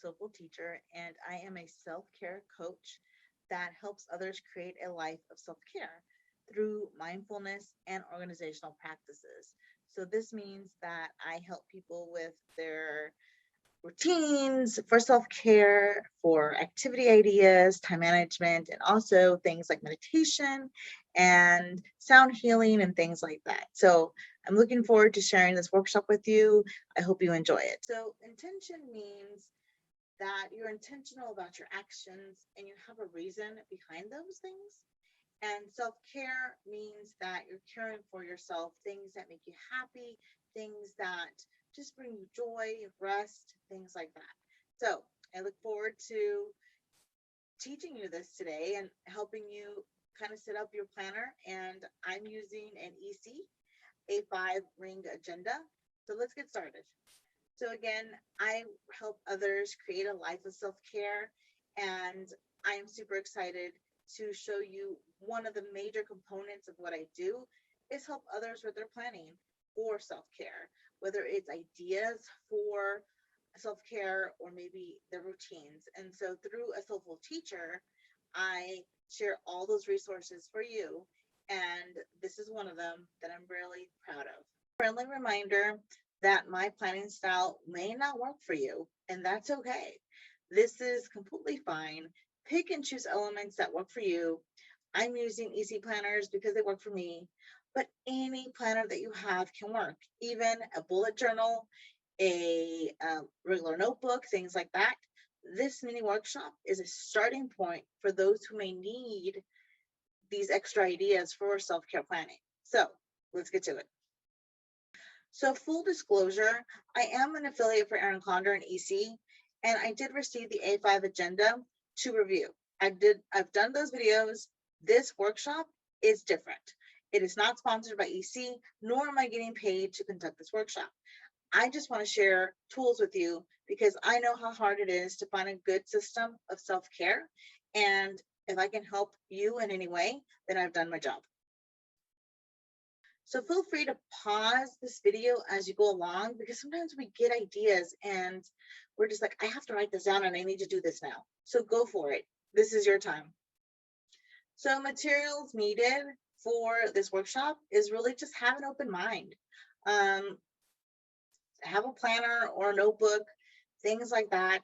soulful teacher, and I am a self care coach that helps others create a life of self care through mindfulness and organizational practices. So, this means that I help people with their routines for self care, for activity ideas, time management, and also things like meditation and sound healing and things like that. So, I'm looking forward to sharing this workshop with you. I hope you enjoy it. So, intention means that you're intentional about your actions and you have a reason behind those things. And self care means that you're caring for yourself, things that make you happy, things that just bring you joy, rest, things like that. So I look forward to teaching you this today and helping you kind of set up your planner. And I'm using an EC, a 5 ring agenda. So let's get started. So again, I help others create a life of self-care, and I am super excited to show you one of the major components of what I do is help others with their planning for self-care, whether it's ideas for self-care or maybe their routines. And so through a soulful teacher, I share all those resources for you, and this is one of them that I'm really proud of. Friendly reminder that my planning style may not work for you, and that's okay. This is completely fine. Pick and choose elements that work for you. I'm using easy planners because they work for me, but any planner that you have can work, even a bullet journal, a regular notebook, things like that. This mini workshop is a starting point for those who may need these extra ideas for self care planning. So let's get to it. So full disclosure, I am an affiliate for Aaron Condor and EC, and I did receive the A5 agenda to review. I've done those videos. This workshop is different. It is not sponsored by EC, nor am I getting paid to conduct this workshop. I just want to share tools with you because I know how hard it is to find a good system of self-care. And if I can help you in any way, then I've done my job. So feel free to pause this video as you go along because sometimes we get ideas and we're just like, I have to write this down and I need to do this now. So go for it. This is your time. So materials needed for this workshop is really just have an open mind. Have a planner or a notebook, things like that.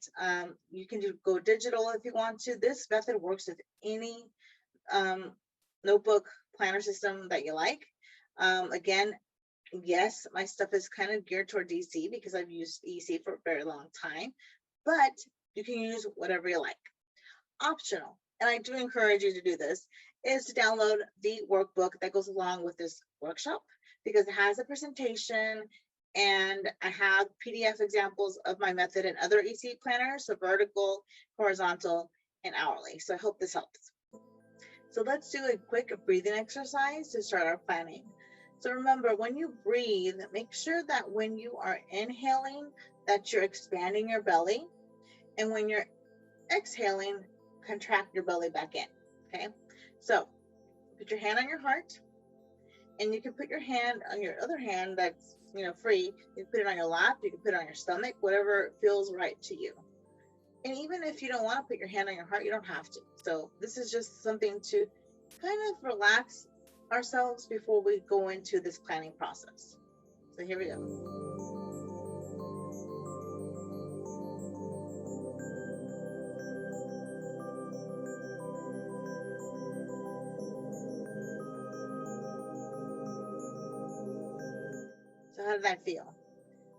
You can go digital if you want to. This method works with any notebook planner system that you like. Again, yes, my stuff is kind of geared toward EC because I've used EC for a very long time, but you can use whatever you like. Optional, and I do encourage you to do this, is to download the workbook that goes along with this workshop because it has a presentation and I have PDF examples of my method and other EC planners, so vertical, horizontal, and hourly. So I hope this helps. So let's do a quick breathing exercise to start our planning. So remember, when you breathe, make sure that when you are inhaling, that you're expanding your belly. And when you're exhaling, contract your belly back in, okay? So put your hand on your heart, and you can put your hand on your other hand that's, free. You can put it on your lap, you can put it on your stomach, whatever feels right to you. And even if you don't want to put your hand on your heart, you don't have to. So this is just something to kind of relax ourselves before we go into this planning process. So here we go. So how did that feel?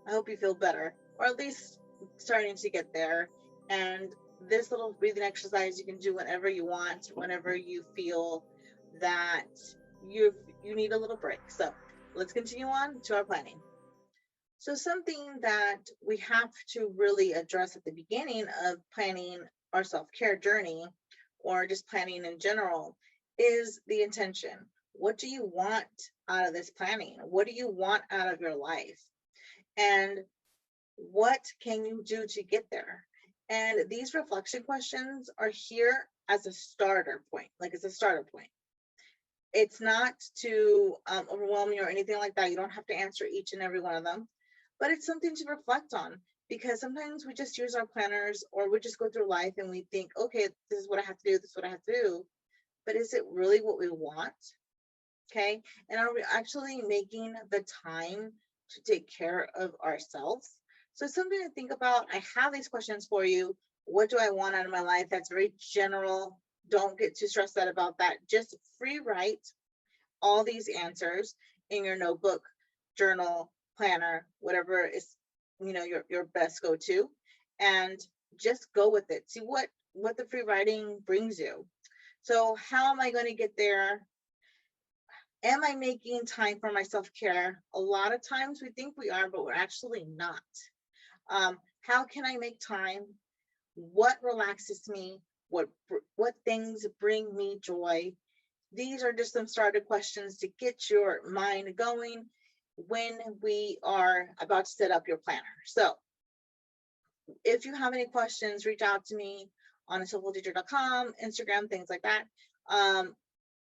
I hope you feel better, or at least starting to get there. And this little breathing exercise you can do whenever you want, whenever you feel that you need a little break. So let's continue on to our planning. So something that we have to really address at the beginning of planning our self-care journey or just planning in general is the intention. What do you want out of this planning? What do you want out of your life? And what can you do to get there? And these reflection questions are here as a starter point, like it's a starter point. It's not to overwhelm you or anything like that. You don't have to answer each and every one of them, but it's something to reflect on because sometimes we just use our planners, or we just go through life and we think, okay, this is what I have to do, this is what I have to do. But is it really what we want? Okay. And are we actually making the time to take care of ourselves? So it's something to think about. I have these questions for you. What do I want out of my life? That's very general. Don't get too stressed out about that. Just free write all these answers in your notebook, journal, planner, whatever is, your best go-to, and just go with it. See what the free writing brings you. So how am I going to get there? Am I making time for my self-care? A lot of times we think we are, but we're actually not. How can I make time? What relaxes me? What things bring me joy? These are just some starter questions to get your mind going when we are about to set up your planner. So if you have any questions, reach out to me on soulfulteacher.com, Instagram, things like that.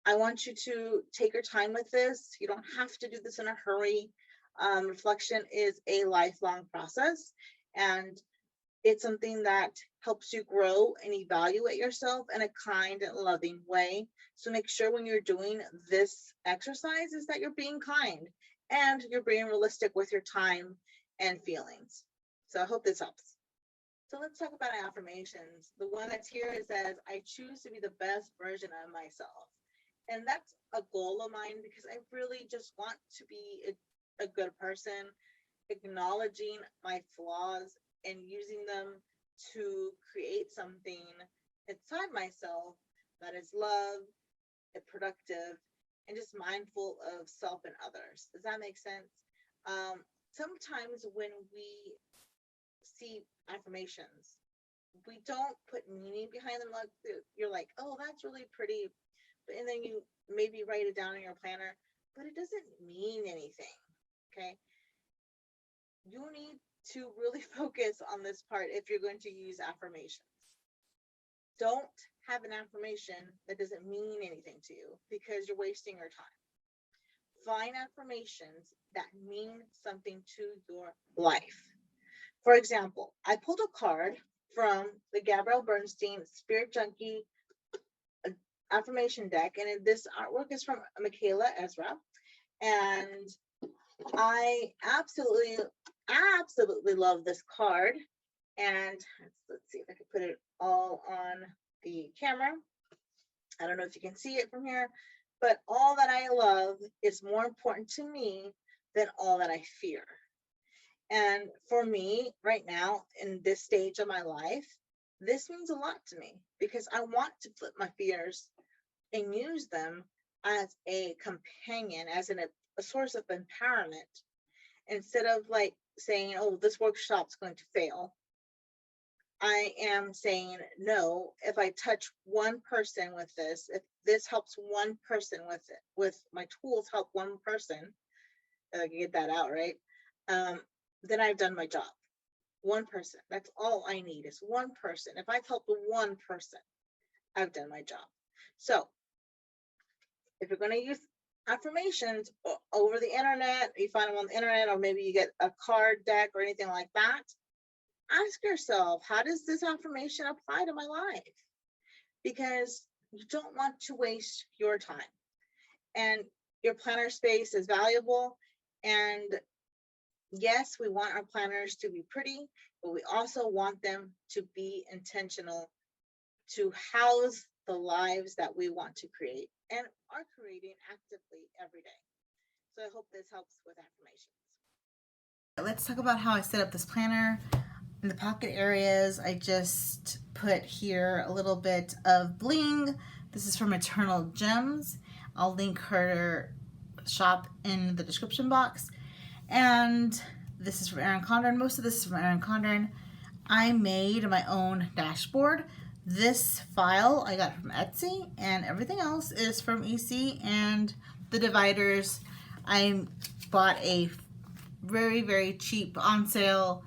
I want you to take your time with this. You don't have to do this in a hurry. Reflection is a lifelong process, and it's something that helps you grow and evaluate yourself in a kind and loving way. So make sure when you're doing this exercise is that you're being kind and you're being realistic with your time and feelings. So I hope this helps. So let's talk about affirmations. The one that's here says, I choose to be the best version of myself. And that's a goal of mine because I really just want to be a good person, acknowledging my flaws and using them to create something inside myself that is love and productive and just mindful of self and others. Does that make sense? Sometimes when we see affirmations, we don't put meaning behind them. Like you're like, oh, that's really pretty, and then you maybe write it down in your planner, but it doesn't mean anything. Okay, you need to really focus on this part if you're going to use affirmations. Don't have an affirmation that doesn't mean anything to you because you're wasting your time. Find affirmations that mean something to your life. For example, I pulled a card from the Gabrielle Bernstein Spirit Junkie affirmation deck, and this artwork is from Michaela Ezra, and I absolutely love this card. And let's see if I can put it all on the camera. I don't know if you can see it from here, but all that I love is more important to me than all that I fear. And for me right now in this stage of my life, this means a lot to me because I want to flip my fears and use them as a companion, as a source of empowerment, instead of like saying, oh, this workshop's going to fail. I am saying, no, if I touch one person with this, if this helps one person with it, with my tools help one person, get that out, right? Then I've done my job. One person, that's all I need is one person. If I've helped one person, I've done my job. So if you're going to use affirmations over the internet, you find them on the internet, or maybe you get a card deck or anything like that, ask yourself, how does this affirmation apply to my life? Because you don't want to waste your time. And your planner space is valuable. And yes, we want our planners to be pretty, but we also want them to be intentional to house the lives that we want to create and are creating actively every day. So I hope this helps with affirmations. Let's talk about how I set up this planner. In the pocket areas, I just put here a little bit of bling. This is from Eternal Gems. I'll link her shop in the description box. And this is from Erin Condren. Most of this is from Erin Condren. I made my own dashboard. This file I got from Etsy, and everything else is from EC. And the dividers, I bought a very, very cheap on sale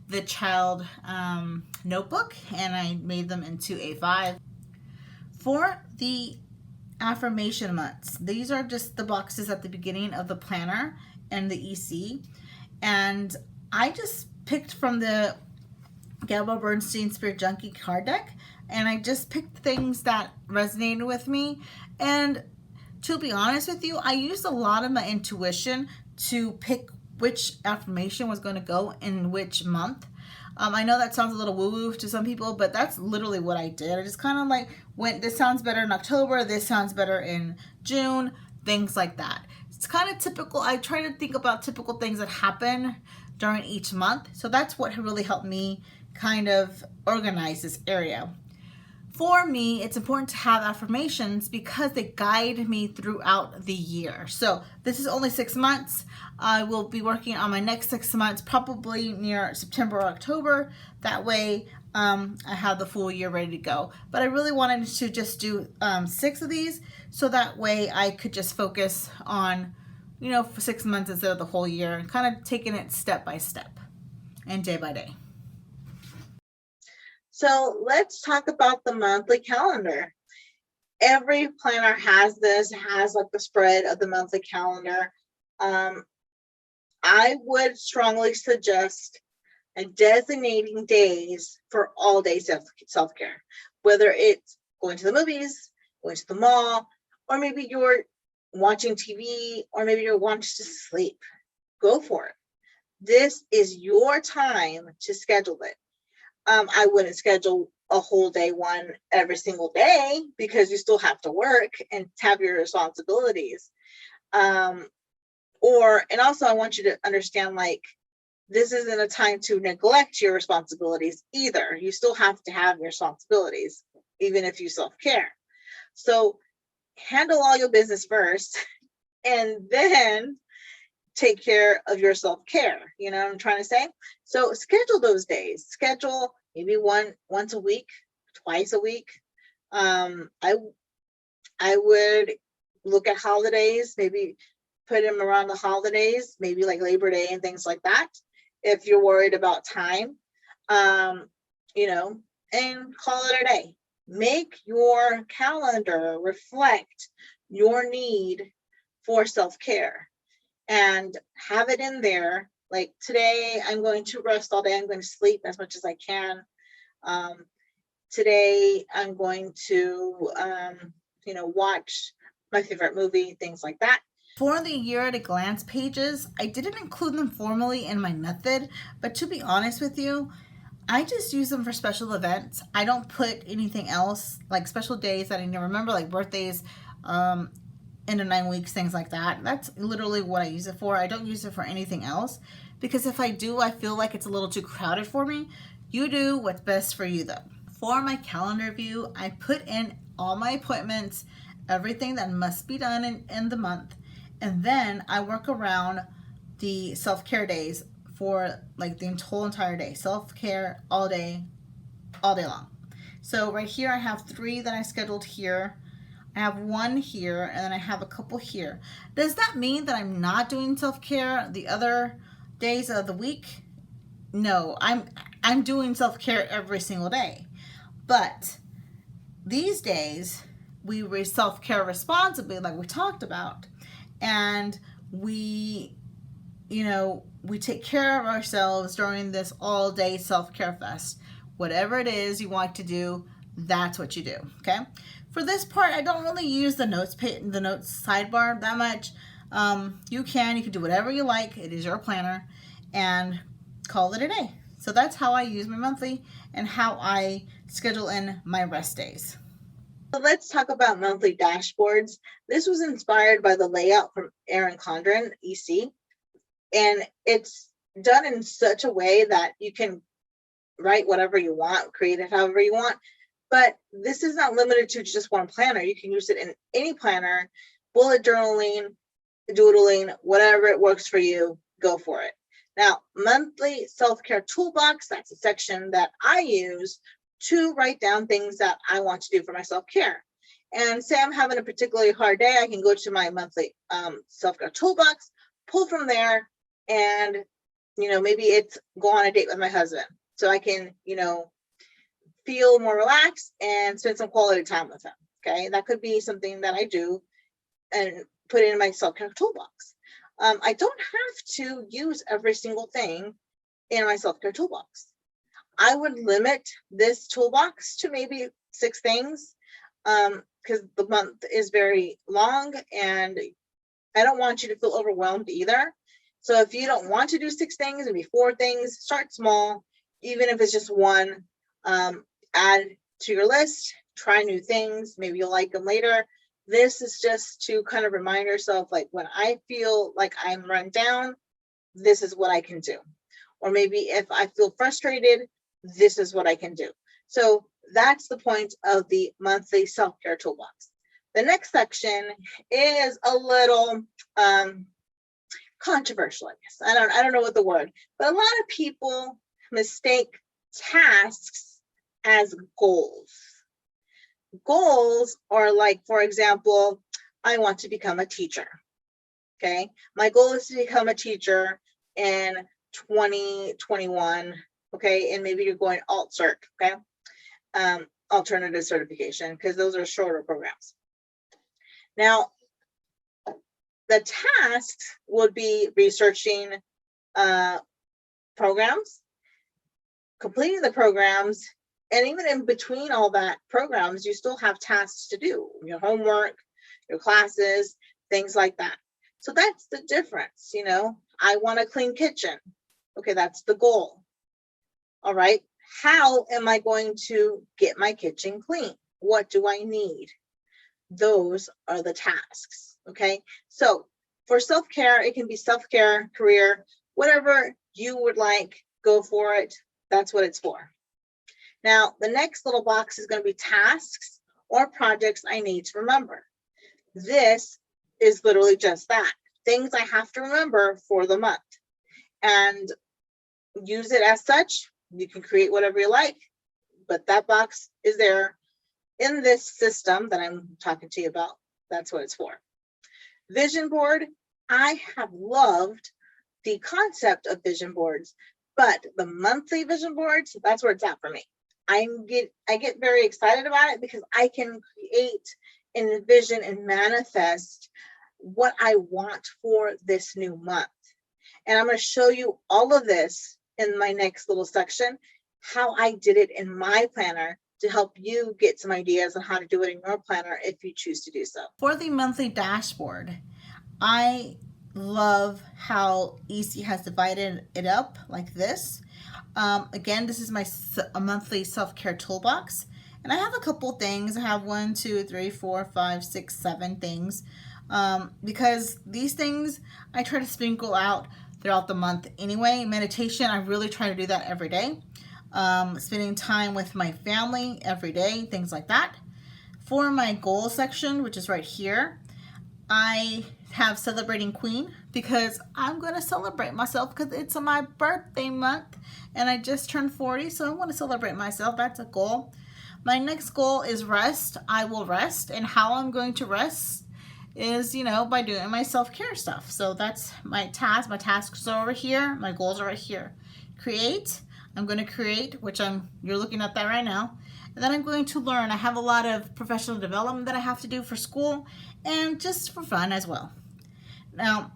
The Child notebook, and I made them into A5. For the affirmation months, these are just the boxes at the beginning of the planner and the EC, and I just picked from the Gabrielle Bernstein Spirit Junkie card deck, and I just picked things that resonated with me. And to be honest with you, I used a lot of my intuition to pick which affirmation was going to go in which month. I know that sounds a little woo-woo to some people, but that's literally what I did. I just kind of like went, this sounds better in October, this sounds better in June, things like that. It's kind of typical. I try to think about typical things that happen during each month. So that's what really helped me kind of organize this area. For me, it's important to have affirmations because they guide me throughout the year. So this is only 6 months. I will be working on my next 6 months, probably near September or October. That way I have the full year ready to go. But I really wanted to just do 6 of these so that way I could just focus on, for 6 months instead of the whole year, and kind of taking it step by step and day by day. So let's talk about the monthly calendar. Every planner has like the spread of the monthly calendar. I would strongly suggest designating days for all day self-care, whether it's going to the movies, going to the mall, or maybe you're watching TV, or maybe you're wanting to sleep. Go for it. This is your time to schedule it. I wouldn't schedule a whole day one every single day because you still have to work and have your responsibilities. And also I want you to understand, like, this isn't a time to neglect your responsibilities either. You still have to have your responsibilities, even if you self-care. So handle all your business first and then take care of your self-care. You know what I'm trying to say? So schedule those days. Schedule maybe once a week, twice a week. I would look at holidays, maybe put them around the holidays, maybe like Labor Day and things like that. If you're worried about time, and call it a day. Make your calendar reflect your need for self-care and have it in there. Like, today I'm going to rest all day. I'm going to sleep as much as I can. Today I'm going to, watch my favorite movie, things like that. For the year at a glance pages, I didn't include them formally in my method, but to be honest with you, I just use them for special events. I don't put anything else, like special days that I need to remember, like birthdays, end of 9 weeks, things like that. That's literally what I use it for. I don't use it for anything else because if I do, I feel like it's a little too crowded for me. You do what's best for you though. For my calendar view, I put in all my appointments, everything that must be done in the month, and then I work around the self-care days for like the whole entire day. Self-care all day long. So right here I have 3 that I scheduled here. I have 1 here, and then I have a couple here. Does that mean that I'm not doing self-care the other days of the week? No, I'm doing self-care every single day. But these days, we self-care responsibly, like we talked about, and we take care of ourselves during this all-day self-care fest. Whatever it is you want to do, that's what you do, okay? For this part, I don't really use the notes sidebar that much. You can do whatever you like. It is your planner, and call it a day. So that's how I use my monthly and how I schedule in my rest days. So let's talk about monthly dashboards. This was inspired by the layout from Erin Condren, EC, and it's done in such a way that you can write whatever you want, create it however you want. But this is not limited to just one planner. You can use it in any planner, bullet journaling, doodling, whatever it works for you, go for it. Now, monthly self-care toolbox, that's a section that I use to write down things that I want to do for my self-care. And say I'm having a particularly hard day, I can go to my monthly self-care toolbox, pull from there, and maybe it's go on a date with my husband. So I can, feel more relaxed and spend some quality time with him. Okay, that could be something that I do and put in my self-care toolbox. I don't have to use every single thing in my self-care toolbox. I would limit this toolbox to maybe 6 things, because the month is very long and I don't want you to feel overwhelmed either. So if you don't want to do 6 things, maybe 4 things, start small, even if it's just one. Add to your list, try new things, maybe you'll like them later. This is just to kind of remind yourself, like, when I feel like I'm run down, this is what I can do. Or maybe if I feel frustrated, this is what I can do. So that's the point of the monthly self-care toolbox. The next section is a little controversial, I guess. I don't know what the word, but a lot of people mistake tasks as goals. Goals are like, for example, I want to become a teacher. Okay, my goal is to become a teacher in 2021. Okay, and maybe you're going alt cert. Okay, alternative certification, because those are shorter programs. Now, the tasks would be researching programs, completing the programs, and even in between all that programs, you still have tasks to do, your homework, your classes, things like that. So that's the difference. I want a clean kitchen. Okay, that's the goal. All right, how am I going to get my kitchen clean? What do I need? Those are the tasks. Okay, so for self-care, it can be self-care, career, whatever you would like, go for it. That's what it's for. Now, the next little box is going to be tasks or projects I need to remember. This is literally just that, things I have to remember for the month, and use it as such. You can create whatever you like, but that box is there in this system that I'm talking to you about. That's what it's for. Vision board. I have loved the concept of vision boards, but the monthly vision boards, that's where it's at for me. I get very excited about it because I can create, envision, and manifest what I want for this new month. And I'm going to show you all of this in my next little section, how I did it in my planner to help you get some ideas on how to do it in your planner if you choose to do so. For the monthly dashboard, I love how EC has divided it up like this. Again, this is my monthly self-care toolbox, and I have a couple things. I have 1, 2, 3, 4, 5, 6, 7 things, because these things I try to sprinkle out throughout the month anyway. Meditation, I really try to do that every day. Spending time with my family every day, things like that. For my goal section, which is right here, I have Celebrating Queen, because I'm going to celebrate myself because it's my birthday month and I just turned 40, so I want to celebrate myself. That's a goal. My next goal is rest. I will rest, and how I'm going to rest is, by doing my self-care stuff. So that's my task. My tasks are over here. My goals are right here. Create. I'm going to create, which you're looking at that right now. And then I'm going to learn. I have a lot of professional development that I have to do for school and just for fun as well. Now,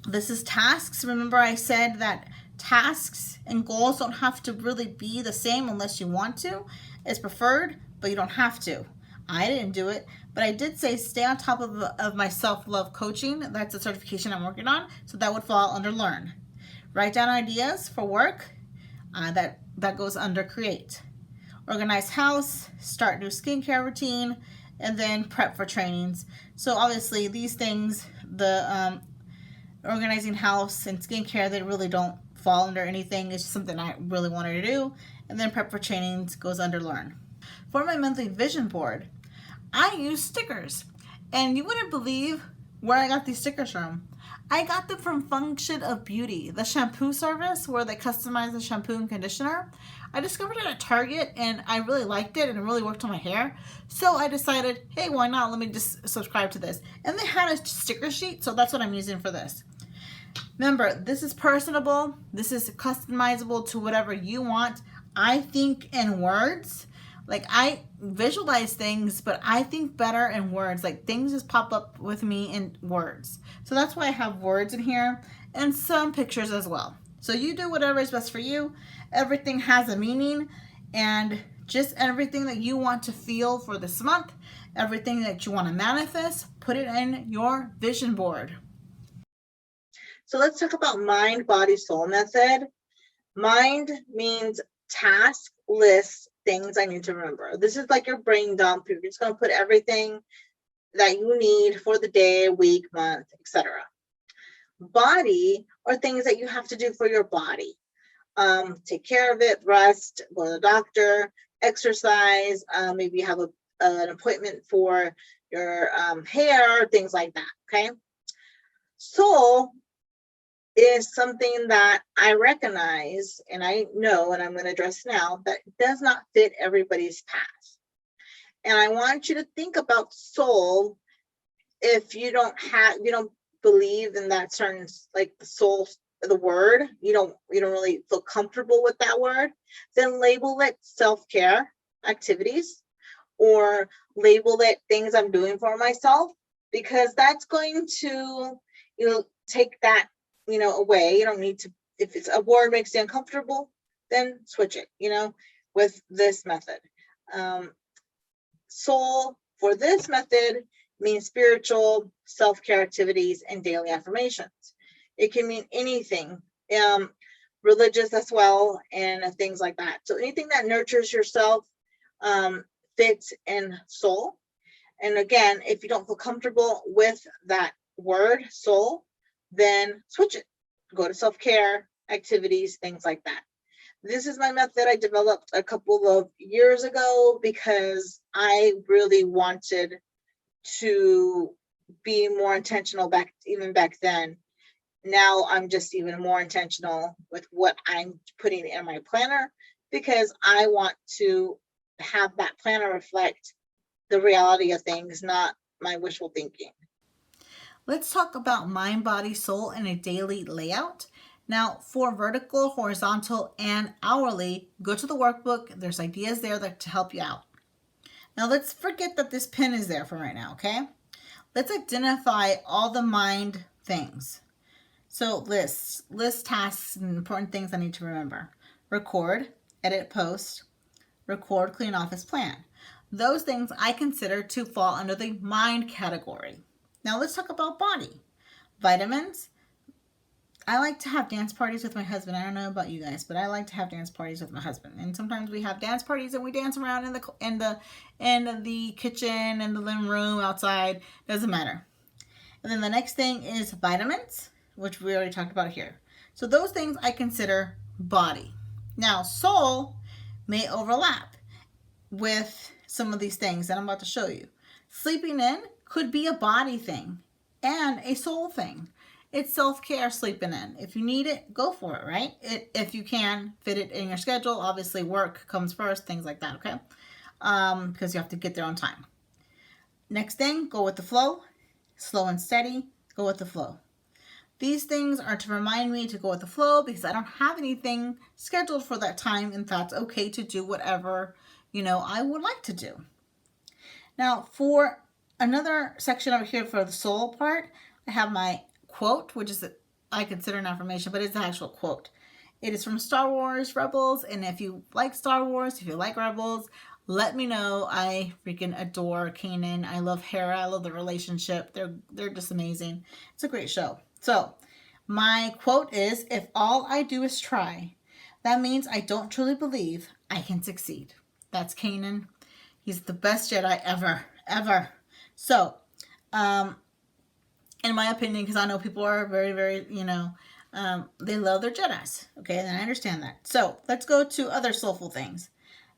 this is tasks. Remember I said that tasks and goals don't have to really be the same unless you want to. It's preferred, but you don't have to. I didn't do it, but I did say stay on top of my self-love coaching. That's a certification I'm working on, so that would fall under learn. Write down ideas for work. That goes under create. Organize house, start new skincare routine, and then prep for trainings. So obviously these things, the organizing house and skincare, they really don't fall under anything. It's just something I really wanted to do. And then prep for trainings goes under learn. For my monthly vision board, I use stickers. And you wouldn't believe where I got these stickers from. I got them from Function of Beauty, the shampoo service where they customize the shampoo and conditioner. I discovered it at Target and I really liked it and it really worked on my hair. So I decided, hey, why not? Let me just subscribe to this. And they had a sticker sheet, so that's what I'm using for this. Remember, this is personable. This is customizable to whatever you want. I think in words. Like, I visualize things, but I think better in words. Like, things just pop up with me in words. So that's why I have words in here and some pictures as well. So you do whatever is best for you. Everything has a meaning, and just everything that you want to feel for this month, everything that you want to manifest, put it in your vision board. So let's talk about mind, body, soul method. Mind means task, list, things I need to remember. This is like your brain dump. You're just going to put everything that you need for the day, week, month, etc. Body are things that you have to do for your body. Take care of it, rest, go to the doctor, exercise, maybe you have an appointment for your hair, things like that, okay? Soul is something that I recognize and I know, and I'm going to address now, that does not fit everybody's path. And I want you to think about soul. If you don't believe in that certain, like the soul, the word, you don't really feel comfortable with that word, then label it self-care activities, or label it things I'm doing for myself, because that's going to, take that, away. You don't need to, if it's a word makes you uncomfortable, then switch it, with this method. Soul for this method means spiritual self-care activities and daily affirmations. It can mean anything, religious as well, and things like that. So anything that nurtures yourself fits in soul. And again, if you don't feel comfortable with that word, soul, then switch it. Go to self-care activities, things like that. This is my method I developed a couple of years ago because I really wanted to be more intentional even back then. Now I'm just even more intentional with what I'm putting in my planner, because I want to have that planner reflect the reality of things, not my wishful thinking. Let's talk about mind, body, soul in a daily layout. Now, for vertical, horizontal, and hourly, go to the workbook. There's ideas there to help you out. Now, let's forget that this pin is there for right now, okay? Let's identify all the mind things. So list tasks and important things I need to remember. Record, edit, post, record, clean office, plan. Those things I consider to fall under the mind category. Now let's talk about body. Vitamins. I like to have dance parties with my husband. I don't know about you guys, but I like to have dance parties with my husband. And sometimes we have dance parties and we dance around in the kitchen, in the living room, outside. Doesn't matter. And then the next thing is vitamins, which we already talked about here. So those things I consider body. Now, soul may overlap with some of these things that I'm about to show you. Sleeping in could be a body thing and a soul thing. It's self-care sleeping in. If you need it, go for it, right? If you can fit it in your schedule. Obviously, work comes first, things like that, okay? Because you have to get there on time. Next thing, go with the flow. Slow and steady, go with the flow. These things are to remind me to go with the flow because I don't have anything scheduled for that time, and that's okay to do whatever, I would like to do. Now, for another section over here for the soul part, I have my quote, which is I consider an affirmation, but it's an actual quote. It is from Star Wars Rebels, and if you like Star Wars, if you like Rebels, let me know. I freaking adore Kanan. I love Hera. I love the relationship. They're just amazing. It's a great show. So my quote is, if all I do is try, that means I don't truly believe I can succeed. That's Kanan. He's the best Jedi ever. So, in my opinion, because I know people are very, very, they love their Jedis. Okay, and I understand that. So let's go to other soulful things.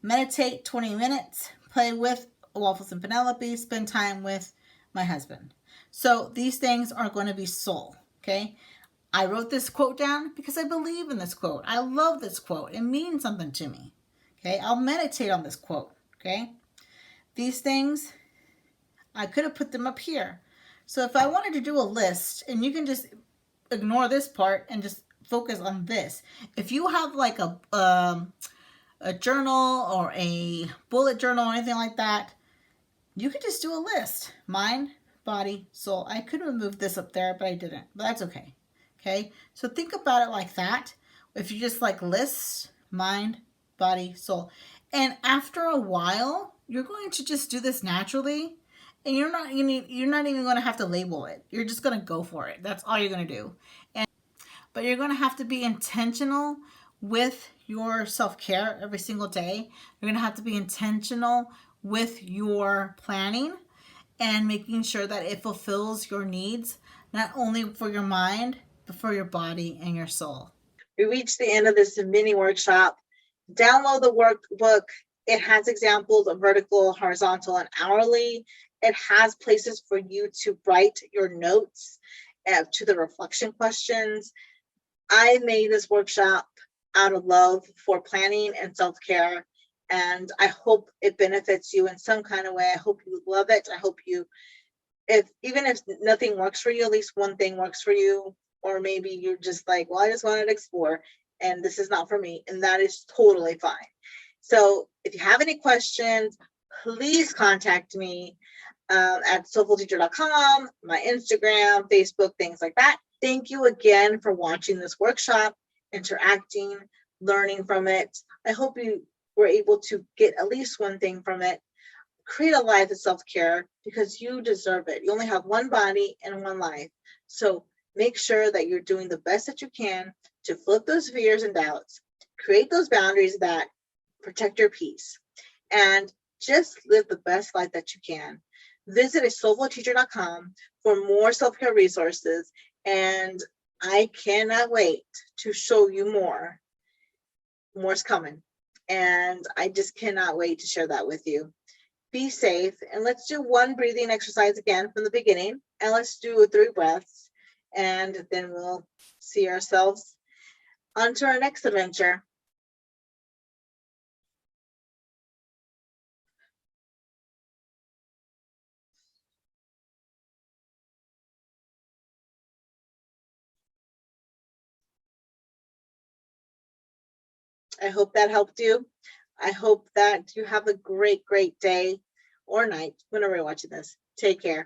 Meditate 20 minutes, play with Waffles and Penelope, spend time with my husband. So these things are going to be soul, okay? I wrote this quote down because I believe in this quote. I love this quote. It means something to me, okay? I'll meditate on this quote, okay? These things, I could have put them up here. So if I wanted to do a list, and you can just ignore this part and just focus on this. If you have like a journal or a bullet journal or anything like that, you could just do a list. Mind, body, soul. I could have moved this up there, but I didn't. But that's okay. Okay? So think about it like that. If you just like list mind, body, soul. And after a while, you're going to just do this naturally. And you're not even going to have to label it. You're just going to go for it. That's all you're going to do. But you're going to have to be intentional with your self-care every single day. You're going to have to be intentional with your planning and making sure that it fulfills your needs, not only for your mind, but for your body and your soul. We reached the end of this mini workshop. Download the workbook. It has examples of vertical, horizontal, and hourly. It has places for you to write your notes to the reflection questions. I made this workshop out of love for planning and self-care, and I hope it benefits you in some kind of way. I hope you love it. I hope you, even if nothing works for you, at least one thing works for you, or maybe you're just like, well, I just wanted to explore and this is not for me, and that is totally fine. So if you have any questions, please contact me at soulfulteacher.com, my Instagram, Facebook, things like that. Thank you again for watching this workshop, interacting, learning from it. I hope you were able to get at least one thing from it. Create a life of self-care because you deserve it. You only have one body and one life. So make sure that you're doing the best that you can to flip those fears and doubts, create those boundaries that protect your peace, and just live the best life that you can. Visit soulfulteacher.com for more self-care resources, and I cannot wait to show you more. More's coming, and I just cannot wait to share that with you. Be safe, and let's do one breathing exercise again from the beginning, and let's do 3 breaths, and then we'll see ourselves onto our next adventure. I hope that helped you. I hope that you have a great, great day or night whenever you're watching this. Take care.